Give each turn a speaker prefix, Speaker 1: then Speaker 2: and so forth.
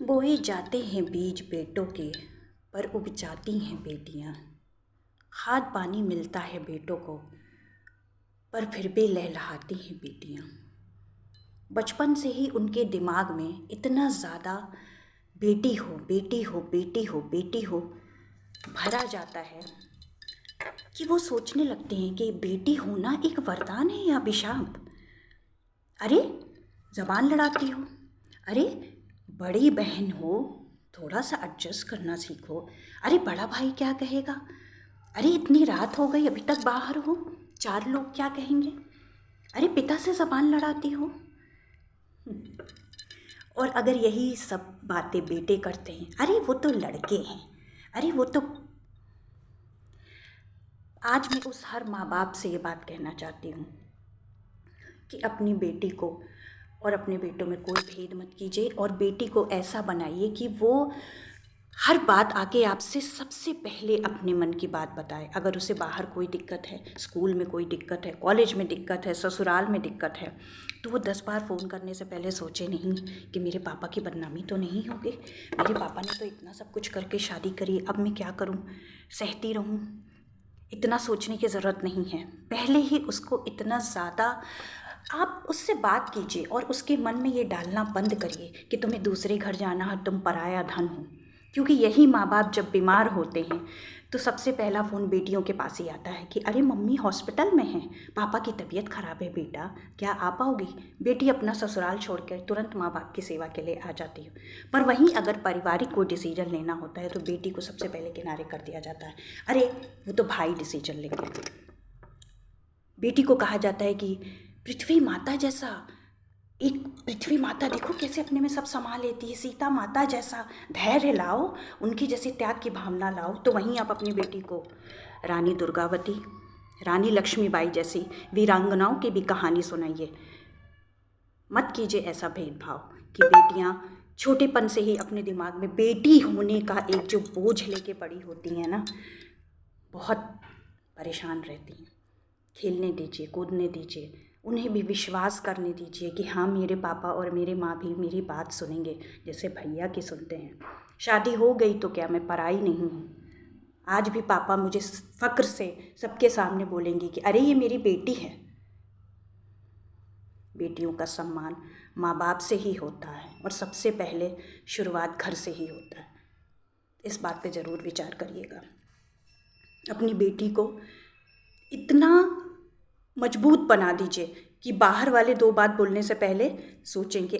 Speaker 1: बोए जाते हैं बीज बेटों के, पर उग जाती हैं बेटियां। खाद पानी मिलता है बेटों को, पर फिर भी लहलहाती हैं बेटियां। बचपन से ही उनके दिमाग में इतना ज़्यादा बेटी हो बेटी हो बेटी हो बेटी हो भरा जाता है कि वो सोचने लगते हैं कि बेटी होना एक वरदान है या अभिशाप। अरे ज़बान लड़ाती हो, अरे बड़ी बहन हो, थोड़ा सा एडजस्ट करना सीखो। अरे बड़ा भाई क्या कहेगा, अरे इतनी रात हो गई अभी तक बाहर हो, चार लोग क्या कहेंगे। अरे पिता से ज़बान लड़ाती हो। और अगर यही सब बातें बेटे करते हैं, अरे वो तो लड़के हैं, अरे वो तो। आज मैं उस हर माँ बाप से ये बात कहना चाहती हूँ कि अपनी बेटी को और अपने बेटों में कोई भेद मत कीजिए, और बेटी को ऐसा बनाइए कि वो हर बात आके आपसे सबसे पहले अपने मन की बात बताए। अगर उसे बाहर कोई दिक्कत है, स्कूल में कोई दिक्कत है, कॉलेज में दिक्कत है, ससुराल में दिक्कत है, तो वो 10 बार फ़ोन करने से पहले सोचे नहीं कि मेरे पापा की बदनामी तो नहीं होगी, मेरे पापा ने तो इतना सब कुछ करके शादी करी, अब मैं क्या करूँ, सहती रहूँ। इतना सोचने की ज़रूरत नहीं है। पहले ही उसको इतना ज़्यादा आप उससे बात कीजिए और उसके मन में ये डालना बंद करिए कि तुम्हें दूसरे घर जाना है, तुम पराया धन हो। क्योंकि यही माँ बाप जब बीमार होते हैं तो सबसे पहला फ़ोन बेटियों के पास ही आता है कि अरे मम्मी हॉस्पिटल में हैं, पापा की तबीयत ख़राब है, बेटा क्या आ पाओगी। बेटी अपना ससुराल छोड़ कर तुरंत माँ बाप की सेवा के लिए आ जाती है। पर वहीं अगर पारिवारिक कोई डिसीजन लेना होता है तो बेटी को सबसे पहले किनारे कर दिया जाता है। अरे वो तो भाई डिसीजन लेंगे। बेटी को कहा जाता है कि पृथ्वी माता जैसा, एक पृथ्वी माता देखो कैसे अपने में सब संभाल लेती है, सीता माता जैसा धैर्य लाओ, उनकी जैसी त्याग की भावना लाओ। तो वहीं आप अपनी बेटी को रानी दुर्गावती, रानी लक्ष्मीबाई जैसी वीरांगनाओं की भी कहानी सुनाइए। मत कीजिए ऐसा भेदभाव कि बेटियां छोटेपन से ही अपने दिमाग में बेटी होने का एक जो बोझ लेके पड़ी होती हैं ना, बहुत परेशान रहती हैं। खेलने दीजिए, कूदने दीजिए, उन्हें भी विश्वास करने दीजिए कि हाँ मेरे पापा और मेरे माँ भी मेरी बात सुनेंगे जैसे भैया की सुनते हैं। शादी हो गई तो क्या मैं पराई नहीं हूँ। आज भी पापा मुझे फ़क्र से सबके सामने बोलेंगे कि अरे ये मेरी बेटी है। बेटियों का सम्मान माँ बाप से ही होता है और सबसे पहले शुरुआत घर से ही होता है। इस बात पे ज़रूर विचार करिएगा। अपनी बेटी को इतना मजबूत बना दीजिए कि बाहर वाले दो बात बोलने से पहले सोचें कि